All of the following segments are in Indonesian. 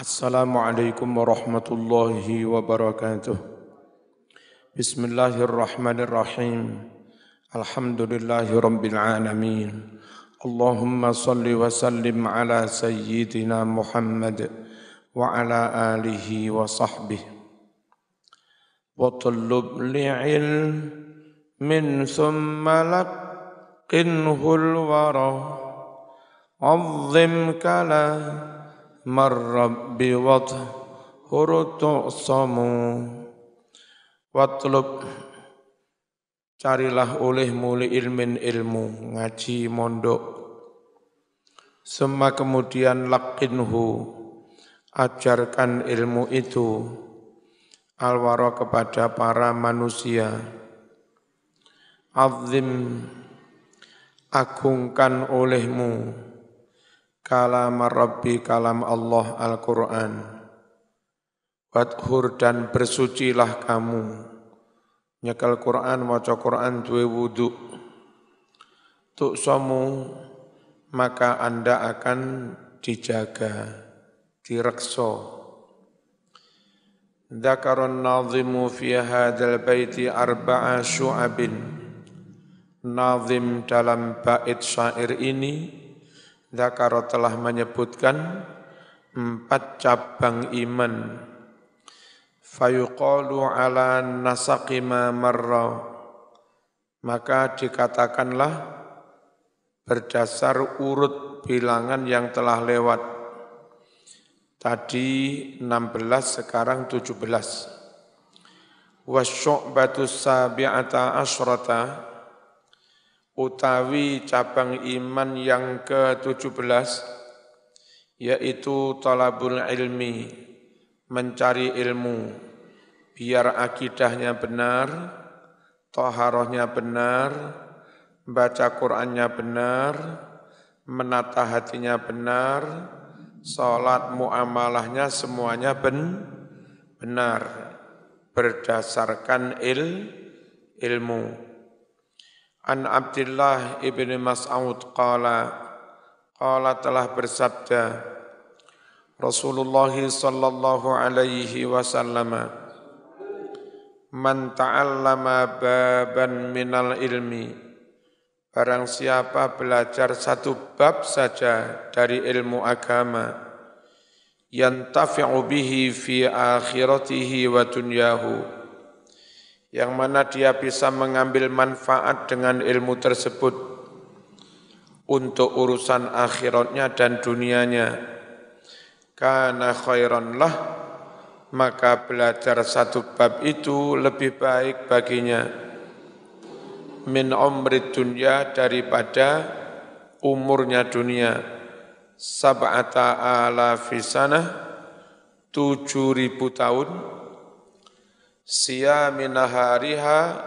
Assalamualaikum warahmatullahi wabarakatuh. Bismillahirrahmanirrahim. Alhamdulillahi rabbil alamin. Allahumma salli wa sallim ala sayyidina Muhammad wa ala alihi wa sahbihi. Wa talub li'ilmin thumma laqinhul wara. Azzim marrabbi wathhur tu'samu. Watlub, carilah olehmu li ilmin ilmu, ngaji mondok. Semua kemudian laqinhu, ajarkan ilmu itu alwara kepada para manusia. Azim, agungkan olehmu kalam Rabbi, kalam Allah Al-Quran. Wadhur, dan bersucilah kamu. Nyekel Quran, maca Quran, duwe wudu. Tu'samu, maka Anda akan dijaga, direkso. Dzakarun nazimu fi hadzal baiti arba'a syu'abin. Nazim dalam bait syair ini Dzakara telah menyebutkan 4 cabang iman. Fayuqalu ala nasaqi ma marra, maka dikatakanlah berdasar urut bilangan yang telah lewat. Tadi 16, sekarang 17. Wasyu'batus sabi'ata asyrata, utawi cabang iman yang ke-17, yaitu talabul ilmi, mencari ilmu, biar akidahnya benar, taharahnya benar, baca Qur'annya benar, menata hatinya benar, salat muamalahnya semuanya benar, berdasarkan ilmu. An Abdullah ibn Mas'ud qala telah bersabda Rasulullah sallallahu alaihi wasallam, man ta'allama baban minal ilmi, barang siapa belajar satu bab saja dari ilmu agama, yantafi'u bihi fi akhiratihi wa dunyahu, yang mana dia bisa mengambil manfaat dengan ilmu tersebut untuk urusan akhiratnya dan dunianya, kana khairan lah, maka belajar satu bab itu lebih baik baginya, min umrid dunya, daripada umurnya dunia, sab'ata alafi sanah, 7.000 tahun, siyami nahariha,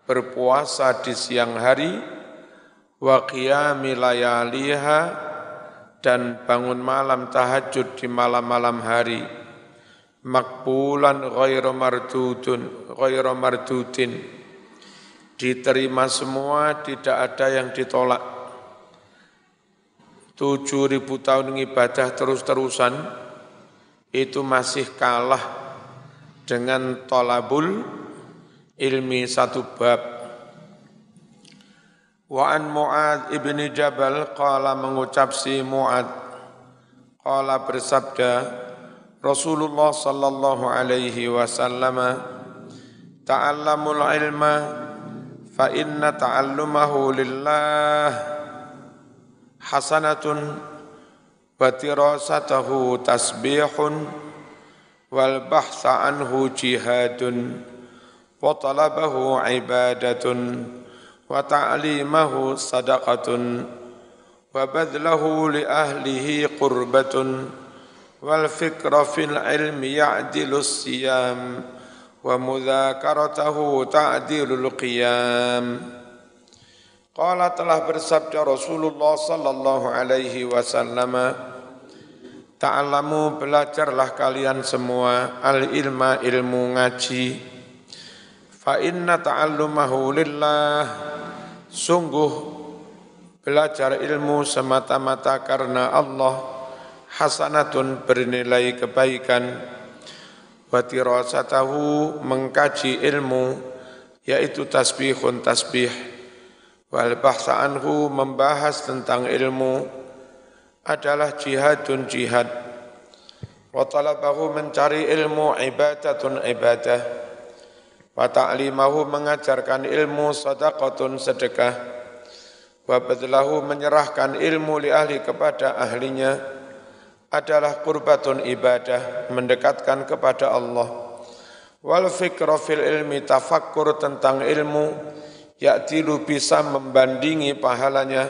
berpuasa di siang hari, wa qiyami layaliha, dan bangun malam tahajud di malam-malam hari, makbulan ghairu mardudin, diterima semua, tidak ada yang ditolak. 7.000 tahun ibadah terus-terusan, itu masih kalah dengan tolabul ilmi satu bab. Wa an Mu'ad ibn Jabal qala, mengucap si Mu'ad, qala bersabda Rasulullah sallallahu alaihi wasallam, ta'allamul ilma fa inna ta'allumahu lillah hasanatun wa tirasatahu tasbihun wal bahsa anhu jihadun wa talabahu ibadatun wa ta'limahu sadaqatun wa badlahu li ahlihi qurbatun wal fikra fil ilmi ya'dilu siyam wa mudzakaratahu ta'dilul qiyam. Qala, telah bersabda Rasulullah sallallahu alaihi wasallam, ta'alamu, belajarlah kalian semua, al-ilma, ilmu ngaji, fa inna ta'allumahu lillah, sungguh belajar ilmu semata-mata karena Allah, hasanatun bernilai kebaikan, wa dirasatahu mengkaji ilmu, yaitu tasbihun tasbih, wal bahsa anhu membahas tentang ilmu adalah jihadun jihad, wa talabahu mencari ilmu ibadatun ibadah, wa ta'limahu mengajarkan ilmu sadaqatun sedekah, wa badlahu menyerahkan ilmu li ahli kepada ahlinya adalah qurbatun ibadah, mendekatkan kepada Allah. Wal fikra fil ilmi tafakkur tentang ilmu, ya'tilu bisa membandingi pahalanya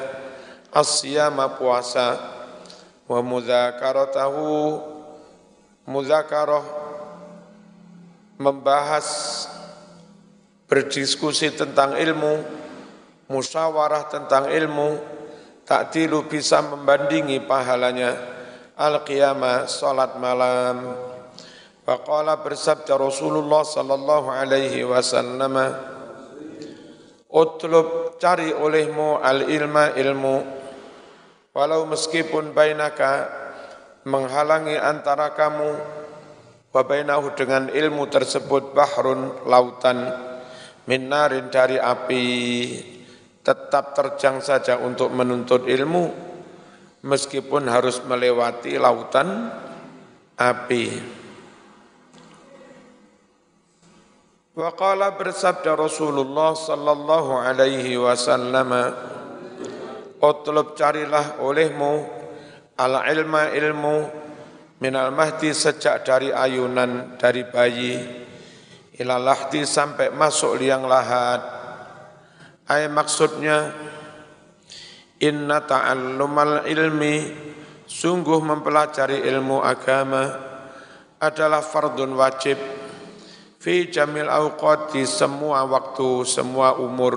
as-siyama puasa, wa mudzakaratahu mudzakarah membahas berdiskusi tentang ilmu, musyawarah tentang ilmu, ta'tilu bisa membandingi pahalanya al-qiyamah salat malam. Faqala bersabda Rasulullah sallallahu alaihi wasallam, utlub cari olehmu al-ilma ilmu, walau meskipun bainaka menghalangi antara kamu wa bainahu dengan ilmu tersebut bahrun lautan min narin dari api, tetap terjang saja untuk menuntut ilmu meskipun harus melewati lautan api. Wa qala bersabda Rasulullah sallallahu alaihi wasallam, utlub carilah olehmu al-ilma ilmu minal mahdi sejak dari ayunan, dari bayi, ilal lahdi sampai masuk liang lahat. Maksudnya inna ta'allumal ilmi, sungguh mempelajari ilmu agama adalah fardun wajib fi jamil awqat, di semua waktu, semua umur,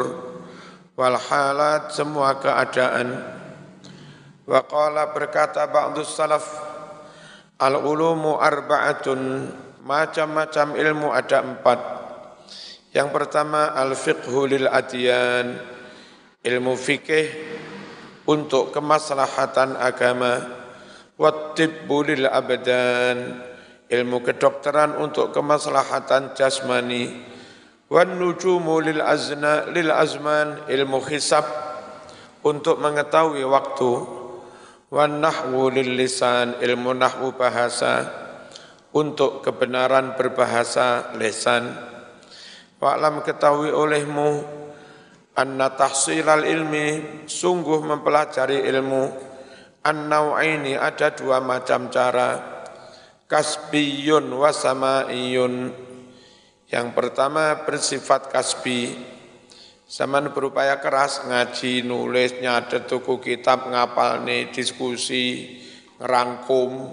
wal halat, semua keadaan. Wa qala berkata ba'dus salaf, al-ulumu arba'atun, macam-macam ilmu ada 4. Yang pertama al-fiqhu lil adyan, ilmu fikih untuk kemaslahatan agama, wat tibbu lil abdan, ilmu kedokteran untuk kemaslahatan jasmani, wan nujumu lil azman, ilmu hisab untuk mengetahui waktu, wan nahwu lil lisan, ilmu nahwu bahasa untuk kebenaran berbahasa lisan. Wa'lam ketahui olehmu anna tahsilal ilmi, sungguh mempelajari ilmu, an-naw'aini ada 2 macam cara, kasbiyun wa sama'iyun. Yang pertama bersifat kasbi, zaman berupaya keras ngaji, nulis, nyatet tuku kitab, ngapalne, diskusi, ngerangkum,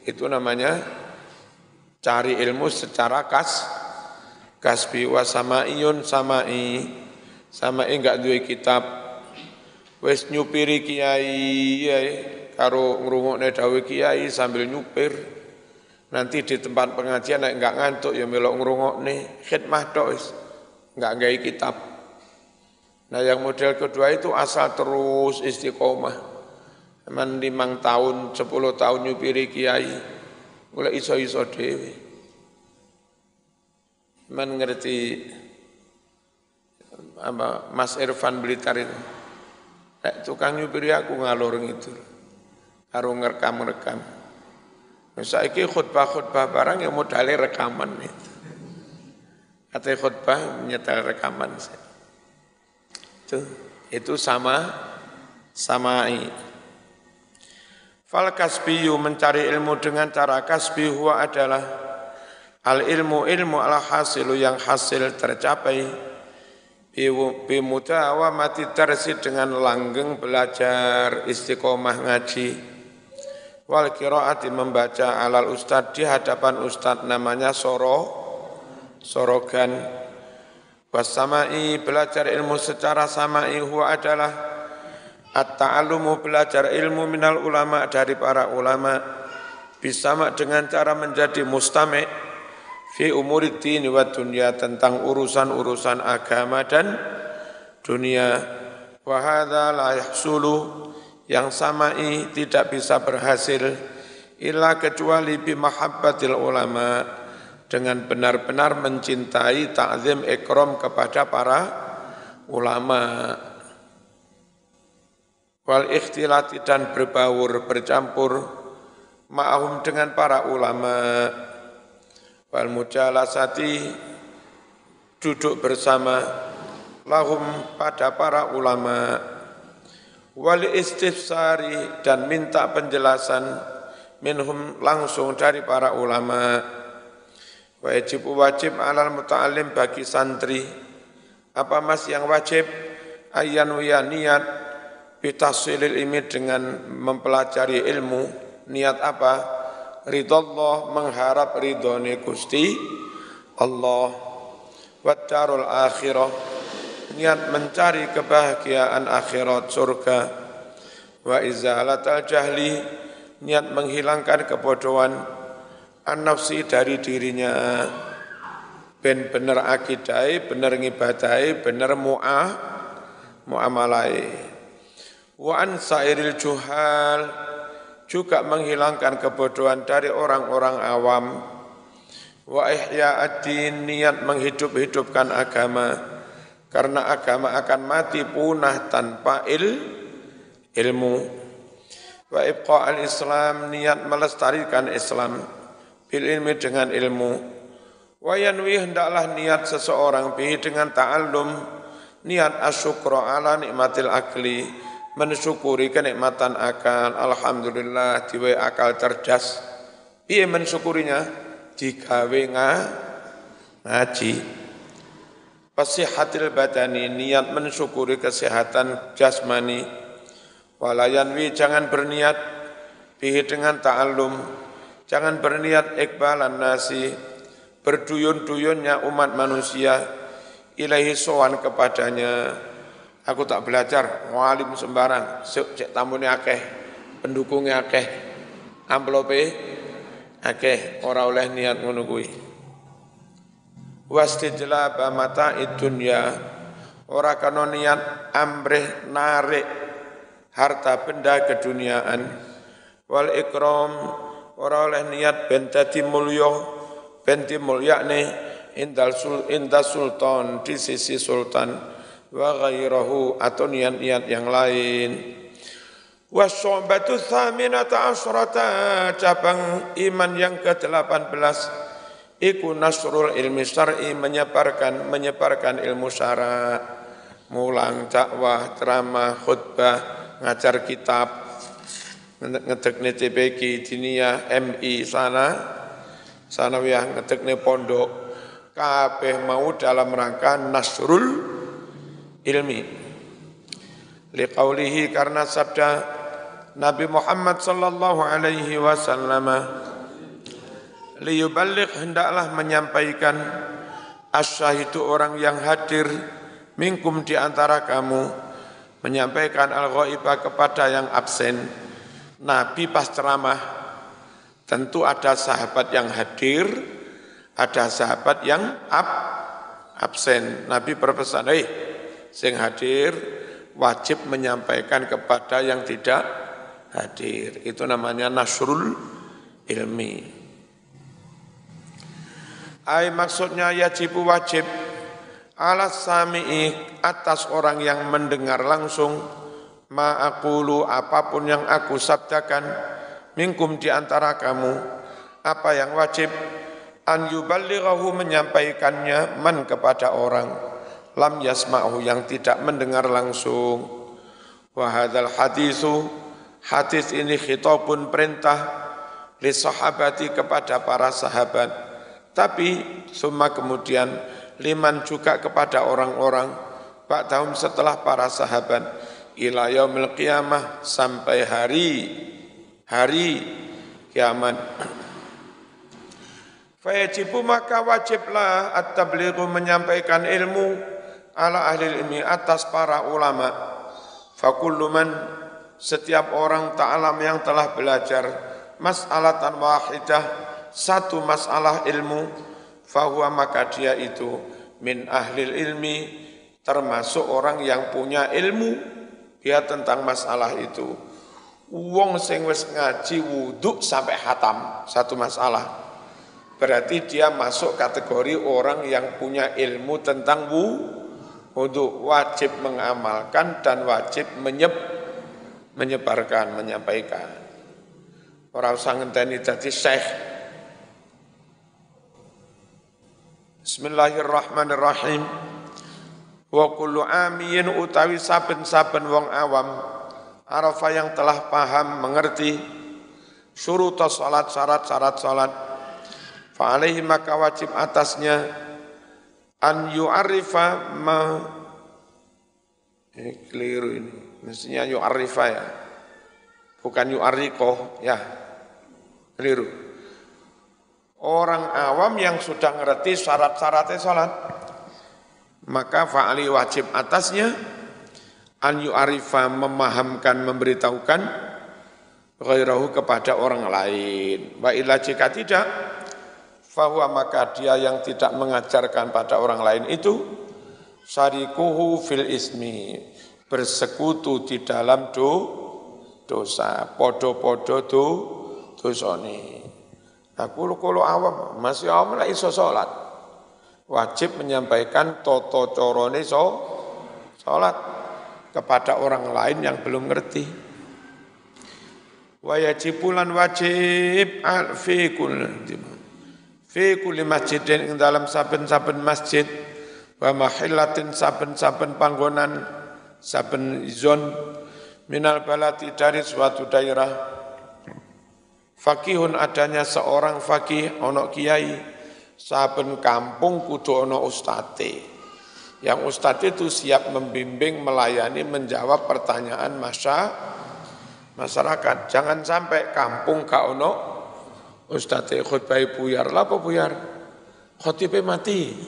itu namanya cari ilmu secara kasbi. Wa sama'iyun samai enggak duwe kitab, wis nyupiri kiai karo ngrungokne dawuh kiai sambil nyupir, nanti di tempat pengajian nek enggak ngantuk ya melok ngrungokne, khidmah tok wis, enggak gawe kitab. Nah yang model kedua itu asal terus istiqomah, man 5 tahun, 10 tahun nyupiri kiai, mulai iso-iso dhewe. Man ngerti apa Mas Irfan Blitar itu, tukang nyupiri aku ngalor gitu, karo ngerekam. Saiki khutbah barang yang modalnya rekaman itu. Kata khutbah menyetel rekaman. Itu samai. Fal kasbiyu mencari ilmu dengan cara kasbi huwa adalah al ilmu al hasilu yang hasil tercapai bi mudawamati darsi dengan langgeng belajar, istiqomah ngaji, wal qiraati membaca alal ustad di hadapan ustad, namanya sorogan. Wasamai belajar ilmu secara samai huwa adalah at-ta'allumu belajar ilmu minal ulama dari para ulama, bisama dengan cara menjadi mustami' fi umurid dini wa dunya tentang urusan-urusan agama dan dunia. Wa hadza la yahsulu, yang samai tidak bisa berhasil illa kecuali bimahabbatil ulama, dengan benar-benar mencintai ta'zim ikram kepada para ulama. Wal ikhtilati dan berbaur bercampur ma'ahum dengan para ulama. Wal mujalasati duduk bersama lahum pada para ulama. Wal istifsari dan minta penjelasan minhum langsung dari para ulama. Wajib alal muta'alim bagi santri. Apa mas yang wajib? Ayyanuya niat bitahsilil ilmi dengan mempelajari ilmu. Niat apa? Ridallah, mengharap ridhone Gusti Allah. Waddarul akhirah, niat mencari kebahagiaan akhirat surga. Wa izalatal jahli, niat menghilangkan kebodohan an-nafsi dari dirinya. Ben bener akidai, bener ngibadai, bener muamalai. Wa an sairil juhal, juga menghilangkan kebodohan dari orang-orang awam. Wa ihya ad-din, niat menghidup-hidupkan agama, karena agama akan mati punah tanpa ilmu. Wa ibqa al-islam, niat melestarikan Islam bil ilmi dengan ilmu. Wa yanwi, hendaklah niat seseorang bihi dengan ta'allum, niat asyukra ala nikmatil akli, mensyukuri kenikmatan akal. Alhamdulillah diwe akal cerdas. Piye mensyukurinya? Digawe ngaji. Pasihatil badani, niat mensyukuri kesehatan jasmani. Walayanwi, jangan berniat bihi dengan ta'allum, jangan berniat iqbalan nasi, berduyun-duyunnya umat manusia, ilahi sowan kepadanya. Aku tak belajar, ngalim sembarang, cek tamunya akeh, pendukungnya akeh, amplope akeh, ora oleh niat ngono kuwi. Wastijlaba mata'id dunya, ora kana niat amrih narik harta benda keduniaan. Wal ikram, ora oleh niat ben dadi mulya, ben dimulyakne inda sultan, di sisi sultan, wa ghairahu, atau niat-niat yang lain. Wasyu'batu tsaminata asyrata, cabang iman yang ke-18, iku nasrul ilmi syar'i, menyebarkan ilmu syara', mulang dakwah, ceramah, khutbah, ngajar kitab, ngedekne CPK, diniyah, MI, sanawiyah, ngedekne pondok, kabeh mau dalam rangka nasrul ilmi. Liqaulihi, karena sabda Nabi Muhammad sallallahu alaihi wasallam, liyuballigh, hendaklah menyampaikan, asyahidu, orang yang hadir, minkum, di antara kamu, menyampaikan al-ghaibah kepada yang absen. Nabi pas ceramah, tentu ada sahabat yang hadir, ada sahabat yang absen. Nabi berpesan, sing hadir wajib menyampaikan kepada yang tidak hadir. Itu namanya nasrul ilmi. Maksudnya yajibu, wajib, ala sami'i, atas orang yang mendengar langsung, ma'akulu, apapun yang aku sabdakan, minkum, di antara kamu. Apa yang wajib? An yuballighahu, menyampaikannya, man, kepada orang, lam yasma'hu, yang tidak mendengar langsung. Wa hadzal hadisu, hadis ini khitabun, perintah, li sahabati, kepada para sahabat, tapi summa, kemudian, liman, juga kepada orang-orang ba'dahum, setelah para sahabat, ila yaumil qiyamah, sampai hari kiamat. Fayajibu, maka wajiblah at-tablighu, menyampaikan ilmu, ala ahli ilmi, atas para ulama. Fakullu man, setiap orang ta'alam yang telah belajar mas'alatan wahidah, satu masalah ilmu, fahuwa, maka dia itu min ahlil ilmi, termasuk orang yang punya ilmu dia tentang masalah itu. Wong sing wis ngaji wudhu sampai hatam satu masalah, berarti dia masuk kategori orang yang punya ilmu tentang wudhu, wajib mengamalkan dan wajib menyebarkan, menyampaikan. Orang usah ngenteni dadi syekh. Bismillahirrahmanirrahim. Wa kullu amiyin utawi saben-saben wong awam arafa yang telah paham, mengerti syurut salat, syarat-syarat salat, fa alaihi maka wajib atasnya an yu'arifa ini keliru ini, mestinya yu'arifa ya, bukan yu'arikoh ya, keliru. Orang awam yang sudah ngerti syarat-syaratnya salat, maka fa alaihi wajib atasnya an yu'arifa memahamkan, memberitahukan ghairahu kepada orang lain. Wa illa jika tidak, fahuwa maka dia yang tidak mengajarkan pada orang lain itu syarikuhu fil ismi, bersekutu di dalam dosa, podo-podo dosane. Aku kalau awam, masih awam lah iso salat, wajib menyampaikan toto corone salat kepada orang lain yang belum ngerti. Wa yajibulan wajib fi kulli masjidin ing dalam saben-saben masjid, wa mahillatin saben-saben panggonan, saben zon minal balati dari suatu daerah. Fakihun adanya seorang fakih, ono kiai, saben kampung kudu ono ustate. Yang ustadz itu siap membimbing, melayani, menjawab pertanyaan masyarakat. Jangan sampai kampung gak ono ustadz khutbah buyar, lah apa buyar? Khotibnya mati.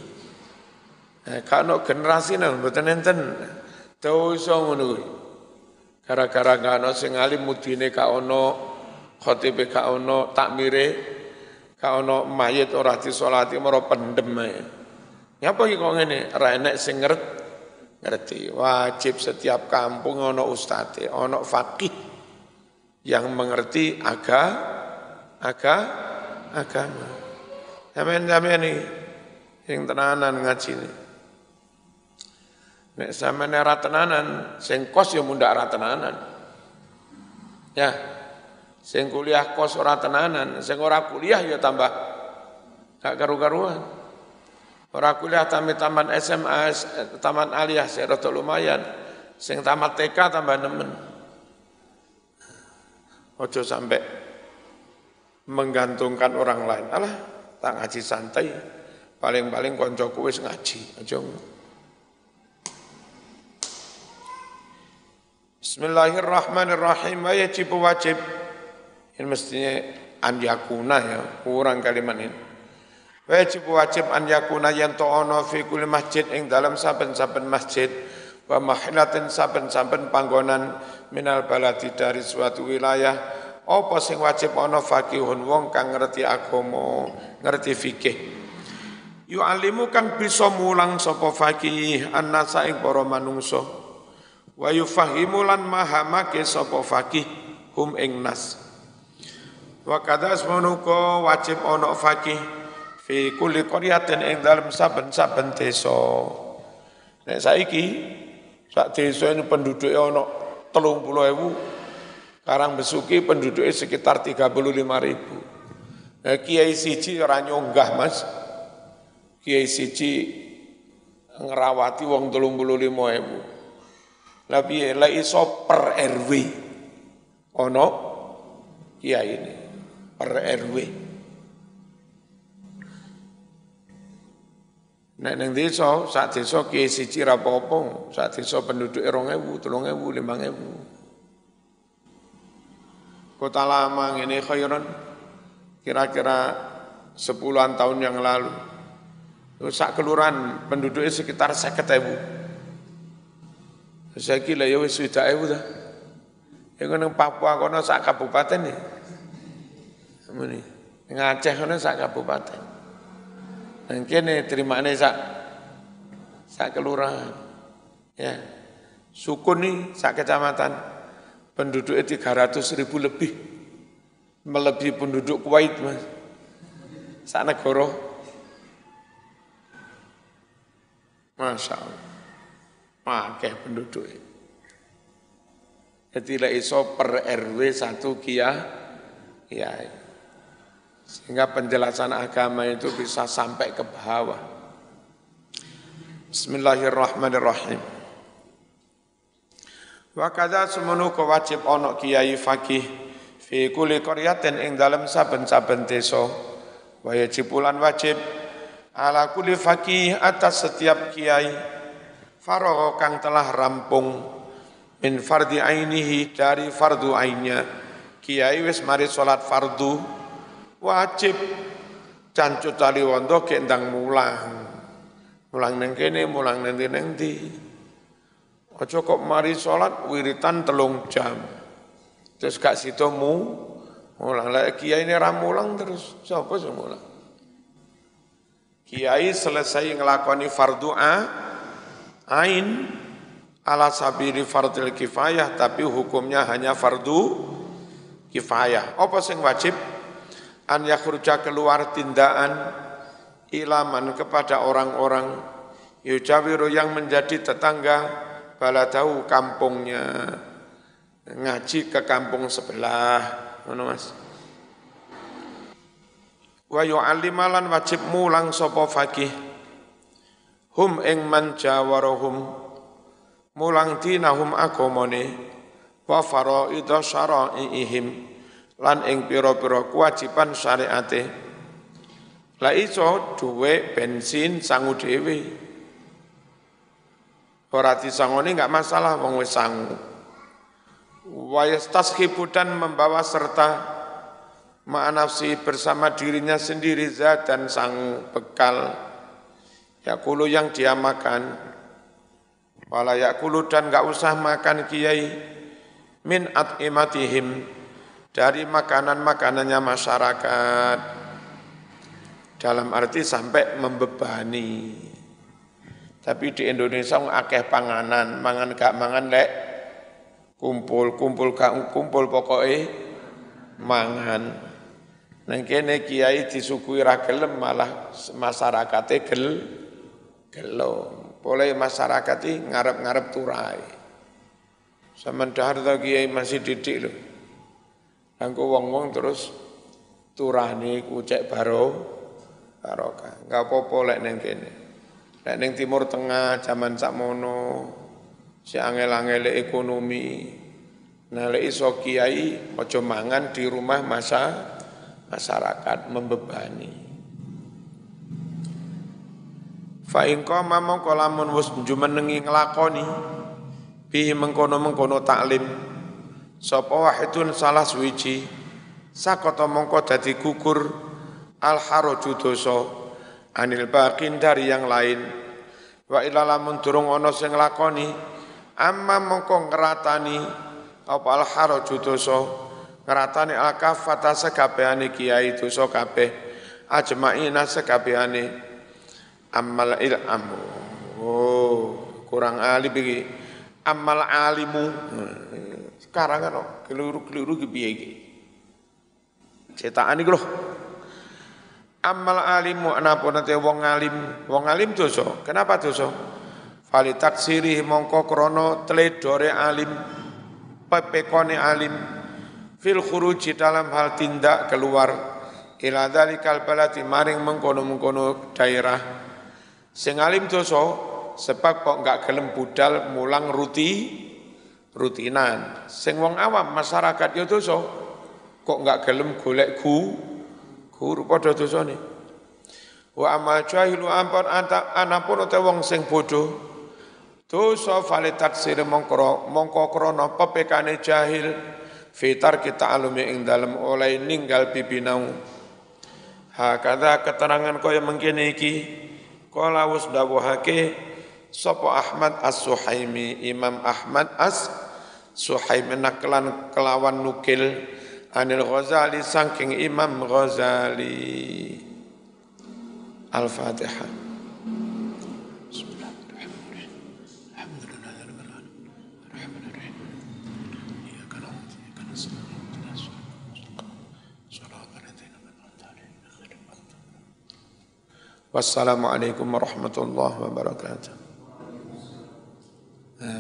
Gak ono generasi nang mboten enten. Dosa ngono kuwi. Gara-gara gak ono sing alim mudine gak ono, khotibnya gak ono, takmire gak ono, mayit ora disolati maro pendem ae. Ngapa iki kok ngene? Ra enek sing ngerti. Wajib setiap kampung ono ustadz, ono faqih yang mengerti agama. Sampeyan iki sing tenanan ngaji ini. Nek sampeyan ora tenanan, sing kos ya mundak ora tenanan. Ya. Sing kuliah kos ora tenanan, sing ora kuliah ya tambah gak karu-karuan. Orang kuliah taman SMA, taman aliyah, saya rada lumayan. Sing tamat TK tambah nemen. Ojo sampai menggantungkan orang lain. Alah, tak ngaji santai. Paling-paling koncoku wis ngaji. Ojo. Bismillahirrahmanirrahim. Wajib. Ini mestinya an yakuna ya, kurang kalimat ini. Wajib an yakuna yanto ono fi kulli masjid ing dalam saben-saben masjid wa mahillatin saben-saben panggonan minal baladi dari suatu wilayah apa sing wajib ono fakihun wong kang ngerti agama, ngerti fikih. Yu'allimu kang bisa mulang sapa fakih annasa ing para manungsa wa yufahimu lan mahamake sapa fakih hum ing nas. Wa kadas menuko wajib ono fakih fi kulli qaryatin ing dalem saben-saben desa. Nek saiki sak desa ini penduduknya ono 30.000, Karangbesuki penduduknya sekitar 35.000. Nah, kiai siji ora nyonggah Mas. Kiai siji ngerawati wong 35.000. Lah piye lek iso per RW ono kiai ini per RW. Nek ning desa, sak desa kiai siji ra apa-apa, sak desa penduduke 2.000, 3.000, 5.000. Kota Lama ngene khairan kira-kira 10-an tahun yang lalu. Sak kelurahan penduduknya sekitar 50.000. Saiki lha ya wis 20.000 ta. Ya nang Papua kono sak kabupaten ya. Muni. Ning Aceh kono sak kabupaten. Dan kene terimane sak kelurahan. Ya. Sukun nih sak kecamatan. penduduknya 300.000 lebih, melebihi penduduk Kuwait Mas. Sak negara. Masya Allah. Akeh penduduknya. Jadi lek iso per RW 1 kiai. Sehingga penjelasan agama itu bisa sampai ke bawah. Bismillahirrahmanirrahim. Wa kadza sumunu wajib ana kiai fakih fi kulli qaryatin ing dalem saben-saben desa. Wa yajibulan wajib ala kulli fakih atas setiap kiai faragha kang telah rampung min fardhi ainihi dari fardu ainnya. Kiai wis mari salat fardu wajib cancut tali wondo kendang mulang nang kene mulang nang ndi. Aja kok mari salat wiritan 3 jam terus gak sida mulang. Lah kiai ini ra mulang terus sapa sing mulang? Kiai selesai nglakoni fardu ain ala sabili fardil kifayah, tapi hukumnya hanya fardu kifayah. Apa sing wajib? An yakhruja keluar tindakan ilaman kepada orang-orang yujawiru yang menjadi tetangga baladahu kampungnya, ngaji ke kampung sebelah, ngono Mas. Wa yu'allimalan wajib mulang sapa fakih hum ing man jawarahum mulang dinahum agamane wa faraidha syara'iihim lan ing pira-pira kewajiban syariate. La iso duwe bensin sangu dhewe. Ora disangoni enggak masalah wong wis sangu. Wa yastashibu dan membawa serta ma'anafsi bersama dirinya sendiri zat dan sangu bekal yakulu yang dia makan. Wala yakulu dan enggak usah makan kiai min at'imatihim dari makanan-makanannya masyarakat, dalam arti sampai membebani. Tapi di Indonesia akeh panganan, mangan gak mangan lek kumpul gak kumpul pokoknya mangan. Nang kene kiai disukui ra gelem malah masyarakate gelo. Boleh masyarakat iki ngarep-ngarep turai. Sampeyan ta kiai masih didik lho. Angko wong-wong terus turane ku cek barokah. Enggak apa-apa lek ning kene. Lek ning Timur Tengah zaman sakmono si angel-angel ekonomi. Nah lek iso kiai aja mangan di rumah masyarakat membebani. Fa in qama mongko lamun wis jumenengi nglakoni bi mengkono-mengkono taklim sapa wahidun salah suwiji sakata mongko dadi gugur al haraju dosa anil baqin dari yang lain. Wa ila lamun durung ana sing nglakoni amma mongko ngratani apa al haraju dosa ngratani al kafata sekabehane kiai dosa kabeh ajmaina sekabehane amal ilmu. Kurang alim iki. Amal alimu. Sekarang kan keliru-keliru ki piye iki? Cetakan iki lho. Amal alimu anapun ate wong alim dosa. Kenapa dosa? Fali taksiri mongko krana tledore alim, pepekone alim fil khuruji dalam hal tindak keluar ila dzalikal balati maring mengkono-mengkono daerah. Sing alim dosa sebab kok enggak gelem budal mulang rutinan. Sing wong awam masyarakat ya dosa kok enggak gelem golek guru padha dosane. Wa amal jahilu ampun anapun te wong sing bodho dosa fale taksir mongko krana pepekane jahil fitar kita alumi ing dalem oleh ninggal bibinau. Hakadha keterangan kaya mengkene iki qala was dawuhake sapa Ahmad As-Suhaimi, Imam Ahmad As-Suhaimi naklan kelawan nukil anil Ghazali saking Imam Ghazali. Al-Fatihah. Bismillahirrahmanirrahim. Alhamdulillahirabbil alamin. Arrahmanirrahim. Iyyaka na'budu Wassalamualaikum warahmatullahi wabarakatuh.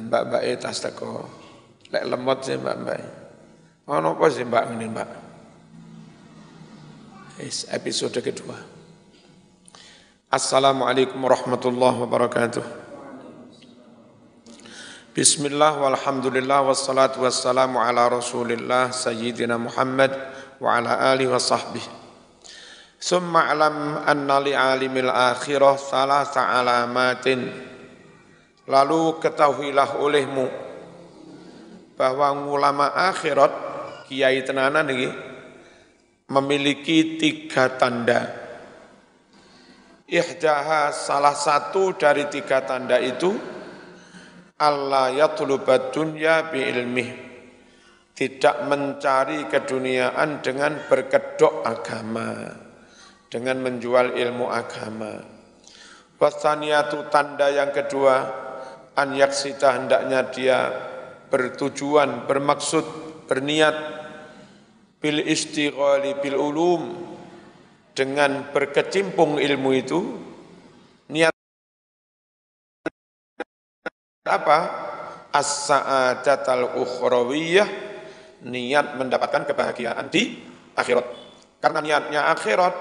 Mbak-mbak tas teko. Lek lemot sih mbak-mbak. Ono apa sih mbak ini mbak? Episode kedua. Assalamualaikum warahmatullahi wabarakatuh. Bismillah walhamdulillah wassalatu wassalamu ala rasulillah sayyidina Muhammad wa ala alihi wa sahbihi. Summa alam anna li alimil akhirah salasa alamatin. Lalu ketahuilah olehmu bahwa ulama akhirat, kiai tenanan ini, memiliki 3 tanda. Ihdaha salah satu dari 3 tanda itu, Allah yatlubat dunya bi ilmih. Tidak mencari keduniaan dengan berkedok agama, dengan menjual ilmu agama. Wasaniyatu tanda yang kedua, an yaksita hendaknya dia bertujuan, bermaksud, berniat bil istighali bil ulum, dengan berkecimpung ilmu itu. Niat apa? As-sa'adatal ukhrawiyah, niat mendapatkan kebahagiaan di akhirat. Karena niatnya akhirat,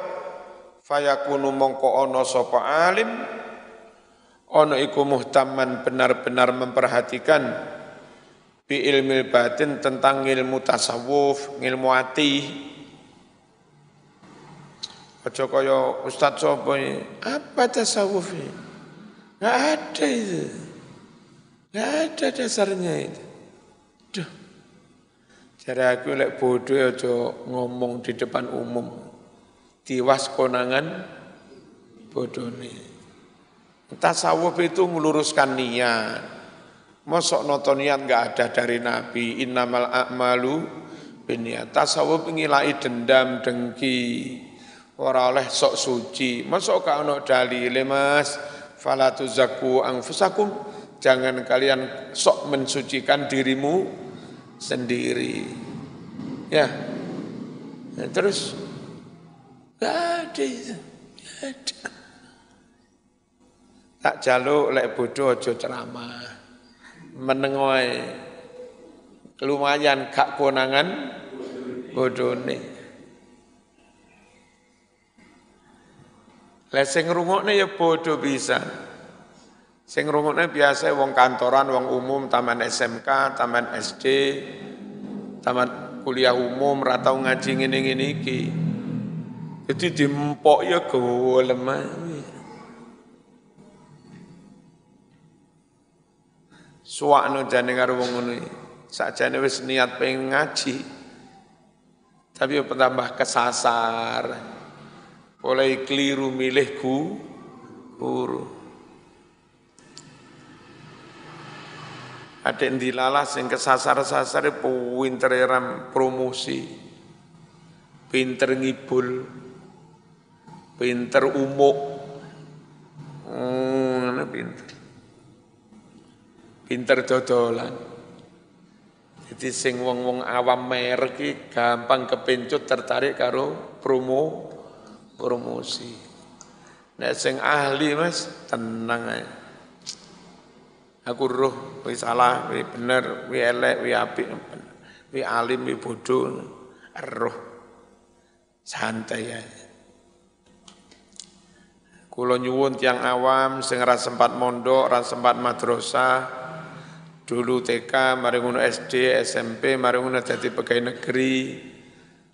fayakunu mongko ono sapa alim, ono iku muhtaman benar-benar memperhatikan bi ilmil batin tentang ilmu tasawuf, ilmu hati. Aja kaya Ustaz sapa apa tasawuf ini? Enggak ada itu. Enggak ada dasarnya itu. Duh. Jare aku lek bodoh aja ngomong di depan umum. Tiwas konangan bodone. Tasawuf itu meluruskan niat. Mosok nonton niat enggak ada dari Nabi. Innamal a'malu binniyat. Tasawuf ngilai dendam, dengki. Ora oleh sok suci. Mosok gak ono dalile, Mas. Fala tuzakku anfusakum. Jangan kalian sok mensucikan dirimu sendiri. Ya. Nah, terus enggak ada itu. Enggak ada. Tak jaluk lek bodoh aja ceramah. Menengoy lumayan gak konangan bodone. Lek sing ngrungokne ya bodoh bisa. Sing ngrungokne biasa wong kantoran, wong umum, taman SMK, taman SD, taman kuliah umum, ra tau ngaji ngene-ngene iki. Jadi diempok ya golem ae. Suwakno jane karo wong ngono iki. Sakjane wis niat pengen ngaji. Tapi yo tambah kesasar. Oleh keliru milih guru. Adek ndilalah sing kesasar-sasare pinter ram promosi. Pinter ngibul. Pinter umuk. Ngono pinter. Pinter dodolan. Jadi sing wong-wong awam merek iki gampang kepencut tertarik karo promosi. Nek sing ahli Mas tenang ae. Aku roh wi salah, wi bener, wi elek, wi apik, wi alim, wi bodoh, roh. Santai ae. Kula nyuwun tiyang awam sing ora sempat mondok, ora sempat madrasah, dulu TK, mari ngono SD, SMP, mari ngono dadi pegawai negeri,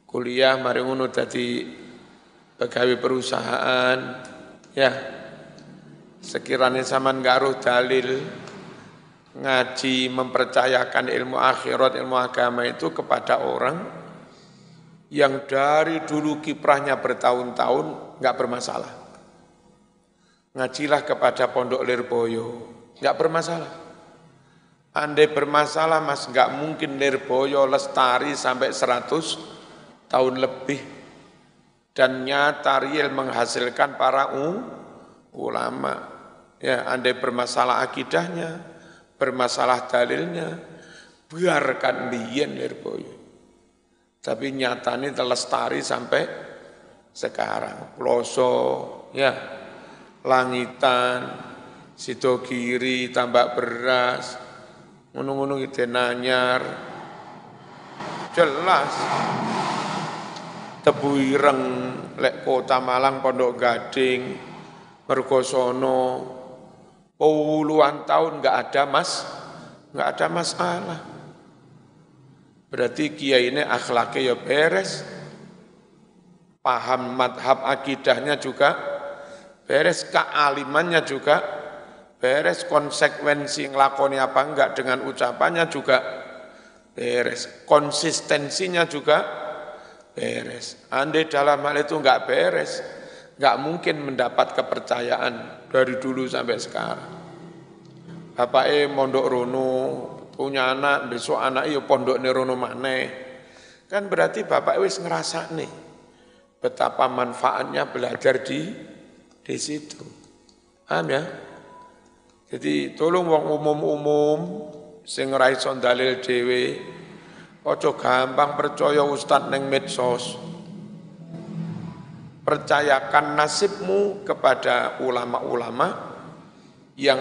kuliah, mari ngono dadi pegawai perusahaan, ya. Sekiranya sampean ngaruh dalil ngaji mempercayakan ilmu akhirat, ilmu agama itu kepada orang yang dari dulu kiprahnya bertahun-tahun enggak bermasalah. Ngajilah kepada Pondok Lirboyo, enggak bermasalah. Andai bermasalah Mas, enggak mungkin Lirboyo lestari sampai 100 tahun lebih. Dan nyata real menghasilkan para ulama. Ya, andai bermasalah akidahnya, bermasalah dalilnya, biarkan biyen Lirboyo. Tapi nyatanya lestari sampai sekarang. Ploso, ya, Langitan, Sido Kiri, Tambak Beras, ngono-ngono gitu Nanyar. Jelas. Tebu Ireng, lek Kota Malang, Pondok Gading, Mergosono, puluhan tahun nggak ada masalah. Berarti kiai ini akhlaknya ya beres, paham madhab akidahnya juga beres, kealimannya juga beres, konsekuensi ngelakoni apa enggak dengan ucapannya juga beres, konsistensinya juga beres. Andai dalam hal itu enggak beres, enggak mungkin mendapat kepercayaan dari dulu sampai sekarang. Bapaknya mondok rono, punya anak, besok anaknya pondok nerono maneh. Kan berarti bapak wis ngerasa nih betapa manfaatnya belajar di situ. Paham ya? Jadi tolong wong umum-umum sing ora iso dalil dhewe, aja gampang percaya ustaz ning medsos. Percayakan nasibmu kepada ulama-ulama yang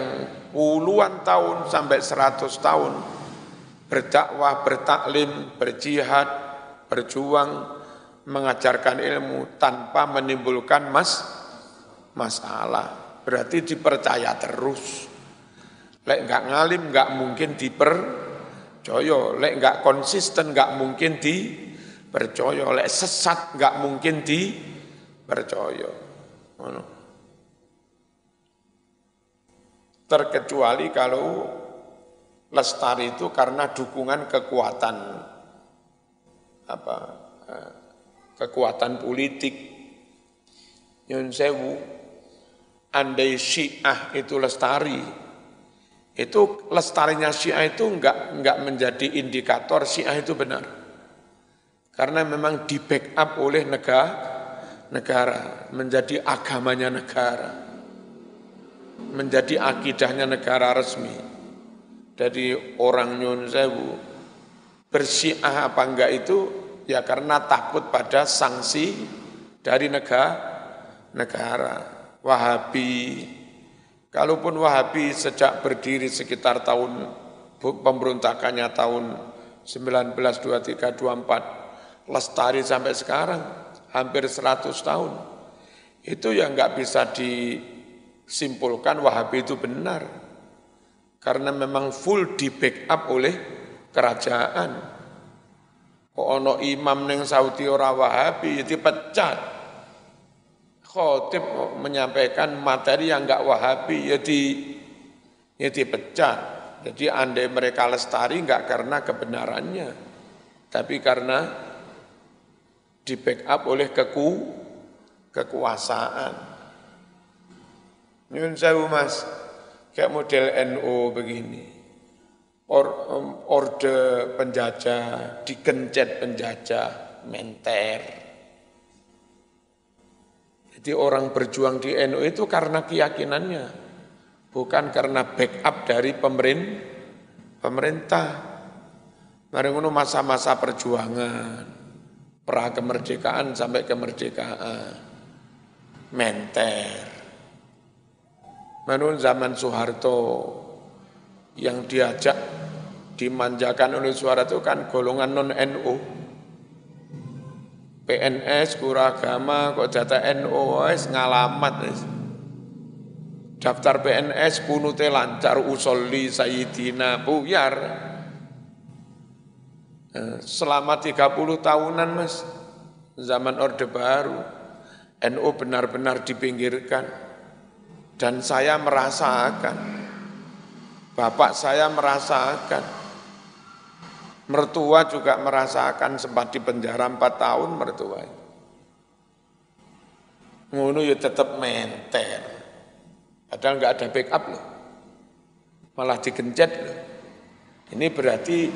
puluhan tahun sampai 100 tahun berdakwah, bertaklim, berjihad, berjuang, mengajarkan ilmu tanpa menimbulkan masalah. Berarti dipercaya terus. Lek enggak ngalim enggak mungkin dipercaya, lek enggak konsisten enggak mungkin dipercaya, lek sesat enggak mungkin dipercaya. Terkecuali kalau lestari itu karena dukungan kekuatan politik. Nyun sewu, andai Syiah itu lestari, itu lestarinya Syiah itu enggak menjadi indikator Syiah itu benar. Karena memang di backup oleh negara, menjadi agamanya negara, menjadi akidahnya negara resmi. Jadi orang nyun sewu bersyiah apa enggak itu ya karena takut pada sanksi dari negara. Wahabi, kalaupun Wahabi sejak berdiri sekitar tahun pemberontakannya tahun 1923-24 lestari sampai sekarang hampir 100 tahun. Itu yang enggak bisa disimpulkan Wahabi itu benar. Karena memang full di backup oleh kerajaan. Kok ono imam ning Saudi ora Wahabi dipecat. Khotib menyampaikan materi yang enggak Wahabi ya dipecat. Jadi andai mereka lestari enggak karena kebenarannya, tapi karena di backup oleh kekuasaan. Nyun sewu Mas, kayak model NU begini. Orde penjajah, digencet penjajah, menter. Jadi orang berjuang di NU itu karena keyakinannya, bukan karena backup dari pemerintah. Mari ngono masa-masa perjuangan, pra kemerdekaan sampai kemerdekaan, menter. Menurut zaman Soeharto yang diajak dimanjakan oleh Soeharto kan golongan non-NU. PNS, Kuragama, kok data NU, ngalamat. Daftar PNS, punute lancar, usolli, Sayyidina, buyar. Selama 30 tahunan Mas, zaman Orde Baru, NU benar-benar dipinggirkan. Dan saya merasakan, bapak saya merasakan, mertua juga merasakan, sempat di penjara 4 tahun mertua. Ngono ya tetap menter. Padahal enggak ada backup loh. Malah digencet loh. Ini berarti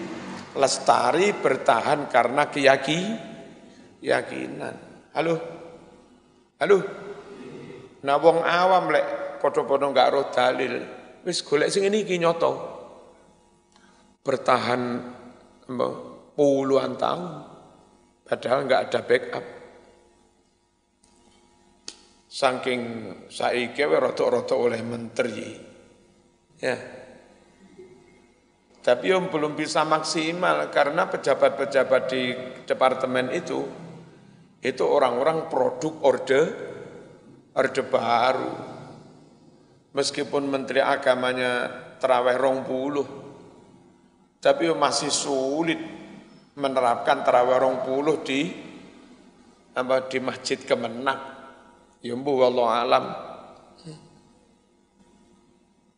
lestari bertahan karena keyakinan. Halo? Nah wong awam lek padha-padha enggak roh dalil, wis golek sing iki nyoto. Bertahan puluhan tahun, padahal enggak ada backup. Saking saiki rada-rada oleh menteri. Ya. Tapi yang belum bisa maksimal karena pejabat-pejabat di departemen itu orang-orang produk orde baru. Meskipun menteri agamanya terawih 20, tapi masih sulit menerapkan terawih 20 di Masjid Kemenak. Ya wallahu alam.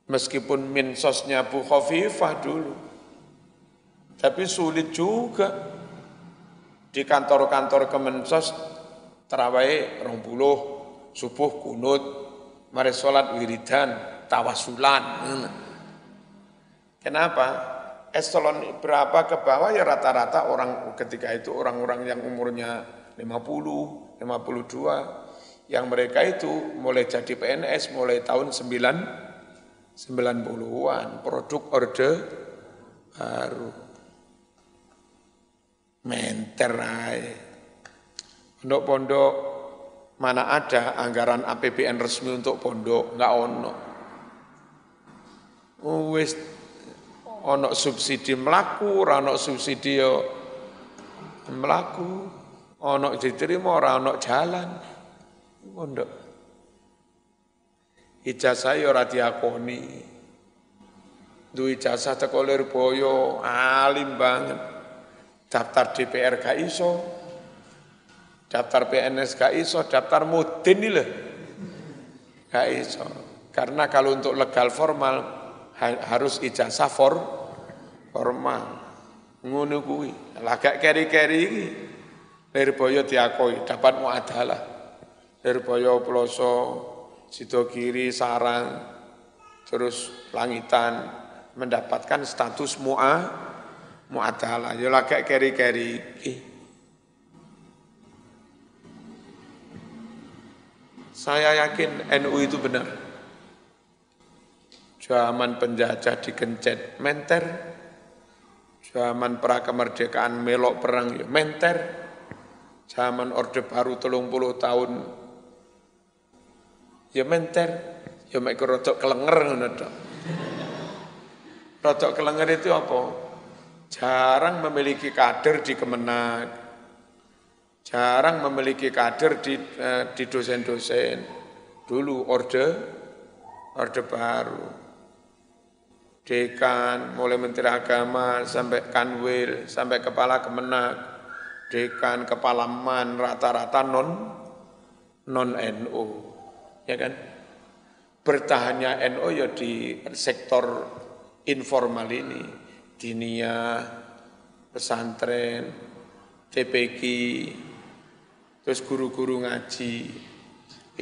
Meskipun minsosnya Bu Khofifah dulu, tapi sulit juga di kantor-kantor Kemensos terawih 20, subuh kunut, mari sholat wiridan, tawasulan. Kenapa? Eselon berapa ke bawah ya rata-rata orang ketika itu orang-orang yang umurnya 50, 52, yang mereka itu mulai jadi PNS mulai tahun 90-an, produk orde baru. Menter aja. Pondok-pondok mana ada anggaran APBN resmi untuk pondok, enggak ono. Wis ono subsidi mlaku, ora ono subsidi yo mlaku, ono diterima ora ono jalan. Pondok. Ijazah yo ora diakoni. Duwe ijazah teko Lirboyo, alim banget. Daftar DPR gak iso, daftar PNS gak iso, daftar mudin nih loh, gak iso. Karena kalau untuk legal formal harus ijazah formal. Ngono kuwi. Lah gak keri-keri iki. Lirboyo diakui dapat muadalah. Lirboyo Ploso, Sidogiri, Sarang, terus Langitan mendapatkan status muadalah. Ya lah gak keri-keri iki. Saya yakin NU itu benar. Zaman penjajah digencet menter, zaman pra kemerdekaan melok perang ya menter, zaman Orde Baru 30 tahun ya menter, ya mek rodok kelenger ngono tok. Rodok kelenger itu apa? Jarang memiliki kader di Kemenak, jarang memiliki kader di dosen-dosen. Dulu orde baru, dekan, mulai menteri agama sampai kanwil, sampai kepala Kemenak, dekan, kepala man, rata-rata non NU, ya kan? Bertahannya NU ya di sektor informal ini, diniyah, pesantren, TPQ, terus guru-guru ngaji.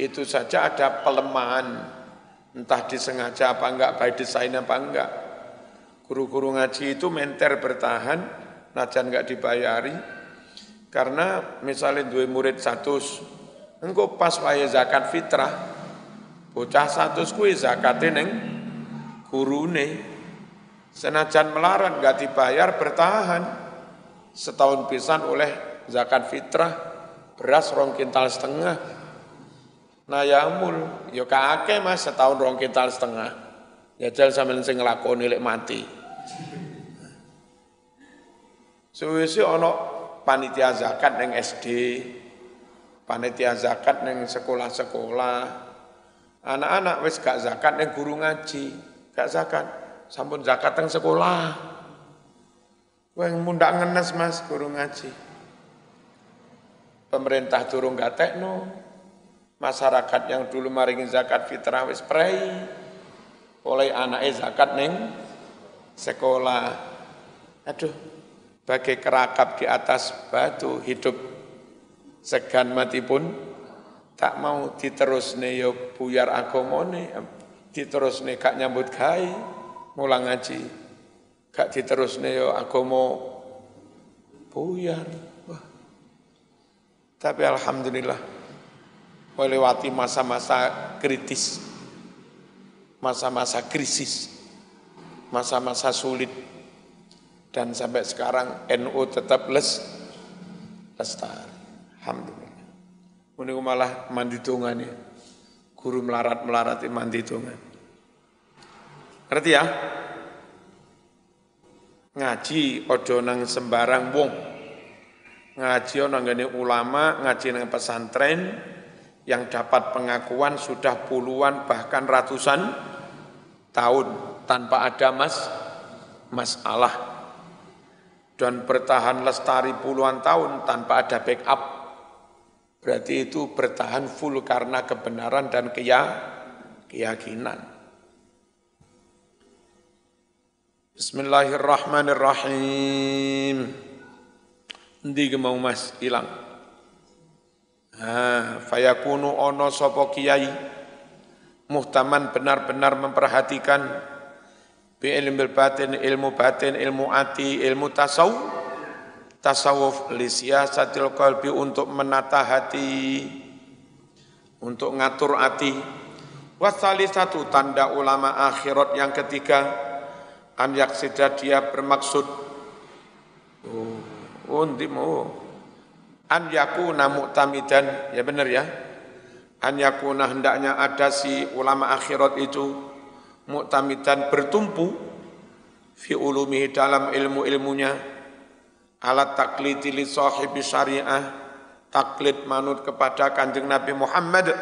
Itu saja ada pelemahan, entah disengaja apa enggak, by design apa enggak. Guru-guru ngaji itu menter bertahan, najan enggak dibayari, karena misalnya dua murid 100, engko pas wae zakat fitrah, bocah 100 kuwi zakate ning gurune. Senajan melarat enggak dibayar bertahan. Setahun pisan oleh zakat fitrah, beras 2,5 kintal. Nah yamul, ya kakek mas setahun 2,5 kintal. Ya jal sampeyan sing nglakoni lek mati. Suwe-suwe ana panitia zakat ning SD, panitia zakat ning sekolah-sekolah. Anak-anak wis gak zakat ning guru ngaji, gak zakat, sampun zakat teng sekolah. Wong mundak ngenes mas guru ngaji. Pemerintah durung gatekno. Masyarakat yang dulu maringi zakat fitrah wis prei. Oleh anake zakat ning sekolah. Aduh, bagai kerakap di atas batu, hidup segan mati pun tak mau diterusne yo buyar agamane, diterusne gak nyambut gawe, mulang ngaji. Gak diterusne yo agama buyar. Wah. Tapi alhamdulillah melewati masa-masa kritis, masa-masa krisis, masa-masa sulit, dan sampai sekarang NU tetap lestari. Alhamdulillah. Ini malah mandi tungane. Guru melarat-melarat mandi donga. Ngerti ya? Ngaji ojo nang sembarang wong. Ngaji nang ngene ulama, ngaji nang pesantren yang dapat pengakuan sudah puluhan bahkan ratusan tahun tanpa ada masalah dan bertahan lestari puluhan tahun tanpa ada backup. Berarti itu bertahan full karena kebenaran dan keyakinan. Bismillahirrahmanirrahim. Endi mau Mas ilang? Fayakunu ono sapa kiai muhtaman benar-benar memperhatikan bi ilmil batin, ilmu batin, ilmu ati, ilmu tasawuf li siyasatil qalbi untuk menata hati, untuk ngatur hati. Wasalisatu tanda ulama akhirat yang ketiga, an yaksida dia bermaksud an yakuna mu'tamidan, ya benar ya, an yakuna hendaknya ada si ulama akhirat itu mu'tamidan bertumpu fi ulumihi dalam ilmu-ilmunya alat taklidi li sahibi syariah, taklid manut kepada Kanjeng Nabi Muhammad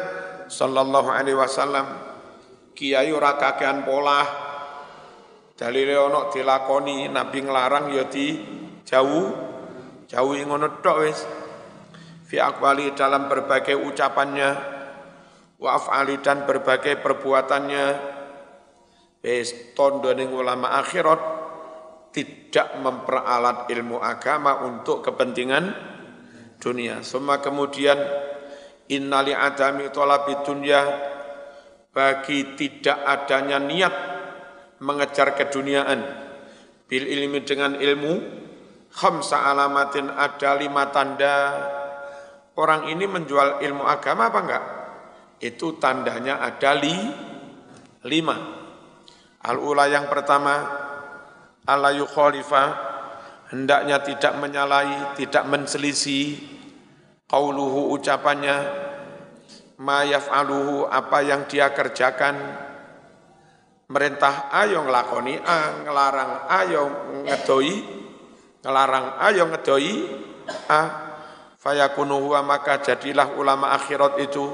sallallahu alaihi wasallam. Kiai ora kakean polah, dalile ana dilakoni, Nabi nglarang ya jauhi ngono tok wis. Fi aqwali dalam berbagai ucapannya, wa af'ali dan berbagai perbuatannya. Wis tandane ulama akhirat tidak memperalat ilmu agama untuk kepentingan dunia. Semua kemudian innali adami thalabid dunya, bagi tidak adanya niat mengejar keduniaan, bil ilmi dengan ilmu, khamsa alamatin ada 5 tanda. Orang ini menjual ilmu agama apa enggak? Itu tandanya ada 5. Al-ula yang pertama, ala yukhalifah, hendaknya tidak menyalahi, tidak menselisih, qauluhu ucapannya, ma yaf'aluhu apa yang dia kerjakan, merintah ayo nglakoni a, ngelarang ayo ngedoi, ngelarang ayo ngedoi a, fayakunu huwa maka jadilah ulama akhirat itu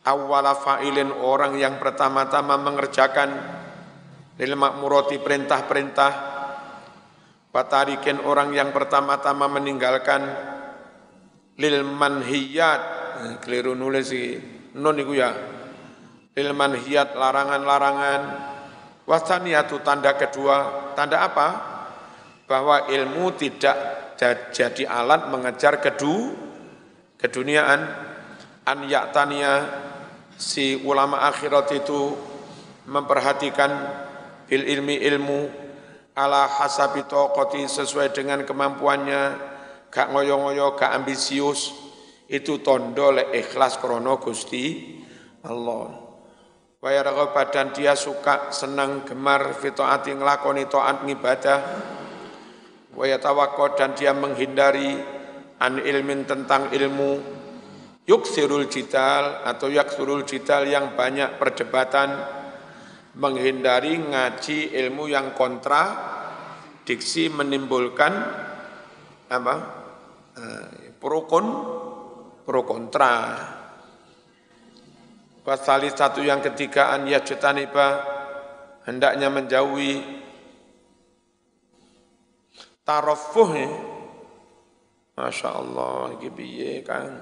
awwala fa'ilin orang yang pertama-tama mengerjakan lil makmurati perintah-perintah, batarikin orang yang pertama-tama meninggalkan lil manhiyat, keliru nulis non iku ya, lil manhiyat larangan-larangan. Wasaniyatu tanda kedua, tanda apa? Bahwa ilmu tidak jadi alat mengejar keduniaan. An ya'taniya, si ulama akhirat itu memperhatikan bil ilmi ilmu ala hasabi taqati sesuai dengan kemampuannya, gak ngoyo-ngoyo, gak ambisius. Itu tondo le ikhlas krono Gusti Allah. Wa yarghabu dan dia suka senang gemar fi taati nglakoni taat ngibadah. Wa yatawaqqad dan dia menghindari an ilmin tentang ilmu, yuksirul jidal atau yaksurul jidal yang banyak perdebatan, menghindari ngaji ilmu yang kontradiksi menimbulkan apa? Pro kontra. Pasal satu yang ketiga an yajtaniba hendaknya menjauhi tarafuh. Masya Allah, iki piye Kang?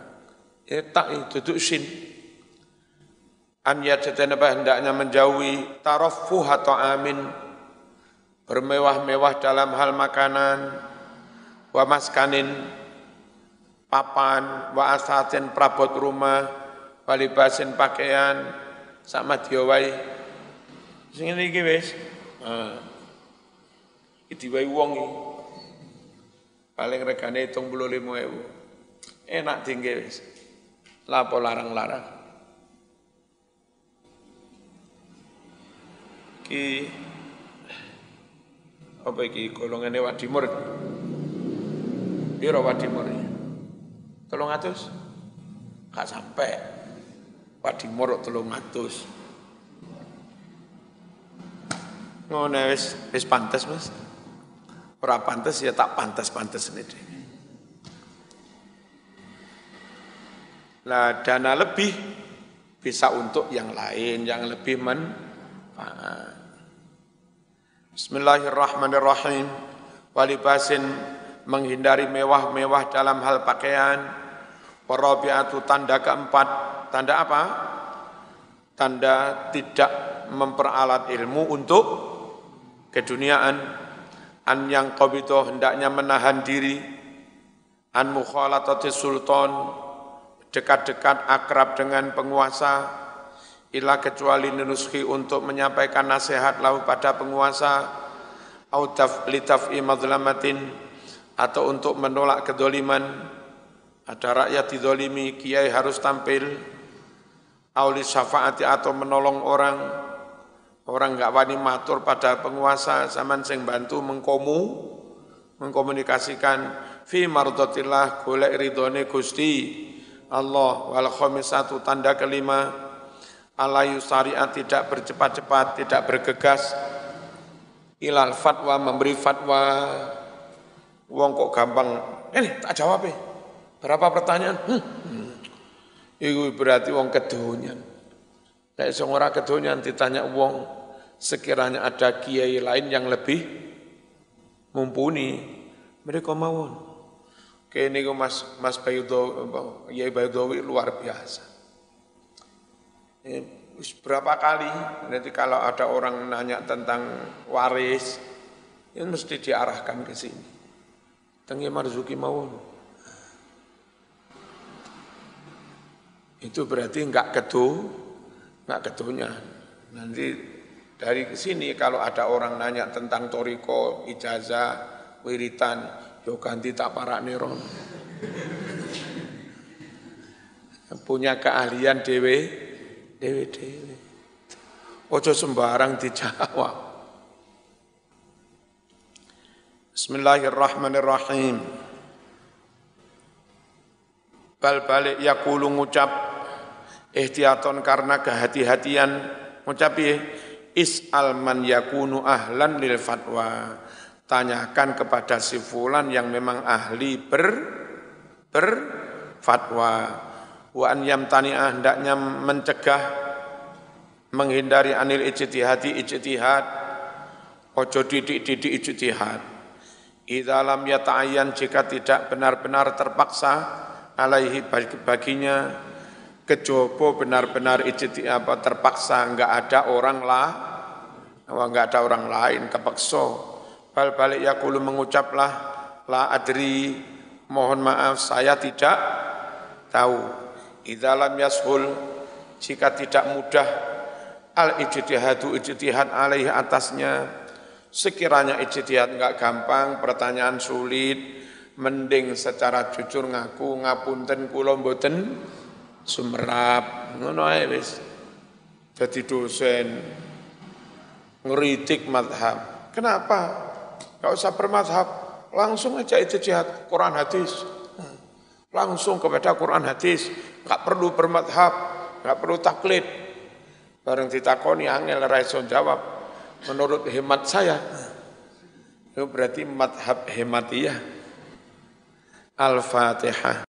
Tak duduk sin. An yajtaniba hendaknya menjauhi tarafuh atau amin, bermewah-mewah dalam hal makanan, wa maskanin papan, wa asatin prabot rumah, walibasin pakaian, sama diwai. Sing ngene iki wis. Iki diwai wong iki. Paling regane 75.000. Enak tinggi wis. Lapo larang-larang. Ki apa iki golongane Wadimur. Piro Wadimur? 300? Gak sampai. Padi morok 300. Ngono wis pantes Mas. Ora pantes ya tak pantes-pantes ini. Nah, dana lebih bisa untuk yang lain yang lebih manfaat. Bismillahirrahmanirrahim. Walibasin menghindari mewah-mewah dalam hal pakaian. Warabi'atu tanda keempat. Tanda apa? Tanda tidak memperalat ilmu untuk keduniaan. An yang qabito hendaknya menahan diri. An mukhalatati sultan dekat-dekat akrab dengan penguasa. Ila kecuali nunuski untuk menyampaikan nasihat lahu pada penguasa. Au litaf'i madlamatin atau untuk menolak kedoliman. Ada rakyat didolimi, kiai harus tampil. Auli syafaati atau menolong orang. Orang enggak wani matur pada penguasa, zaman sing bantu mengkomunikasikan fi mardatillah golek ridhone Gusti Allah. Wal khamisatu tanda kelima alayu syariat tidak bercepat-cepat, tidak bergegas. Ilal fatwa memberi fatwa. Wong kok gampang, ini tak jawab ya. Berapa pertanyaan? Itu berarti wong kedonyan. Nek sing ora kedonyan ditanya wong, sekiranya ada kiai lain yang lebih mumpuni, mereka mawon. Kene niku Mas Bayudowi, Yai Bayudowi luar biasa. Berapa kali nanti kalau ada orang nanya tentang waris, ya mesti diarahkan ke sini. Tengi Marzuki mawon. Itu berarti enggak kedunya. Nanti dari sini kalau ada orang nanya tentang toriko, ijazah, wiritan, yo ganti tak parak neron. Punya keahlian dewe. Ojo sembarang dijawab. Bismillahirrahmanirrahim. Bal-balik yakulu ngucap ihtiyaton karena kehati-hatian ngucap is'al man yakunu ahlan lil fatwa. Tanyakan kepada si fulan yang memang ahli berfatwa. Wa an yamtani'ah hendaknya mencegah menghindari anil ijtihad ojo didik ijtihad. Idza lam yata'ayyan jika tidak benar-benar terpaksa alaihi baginya kejobo benar-benar terpaksa enggak ada orang lain kepeksa. Bal-balik yaqulu mengucaplah la adri mohon maaf saya tidak tahu. Idza lam yashul jika tidak mudah al ijtihad alaihi atasnya, sekiranya ijtihad enggak gampang, pertanyaan sulit, mending secara jujur ngaku ngapunten kula mboten sumerap ngono ae wis. Dadi dosen ngeritik mazhab. Kenapa? Enggak usah bermazhab, langsung aja ijtihad Quran hadis. Langsung kepada Quran hadis, enggak perlu bermazhab, enggak perlu taklid. Bareng ditakoni angel ra iso jawab. Menurut hemat saya, itu berarti mazhab hematiyah. Al-Fatihah.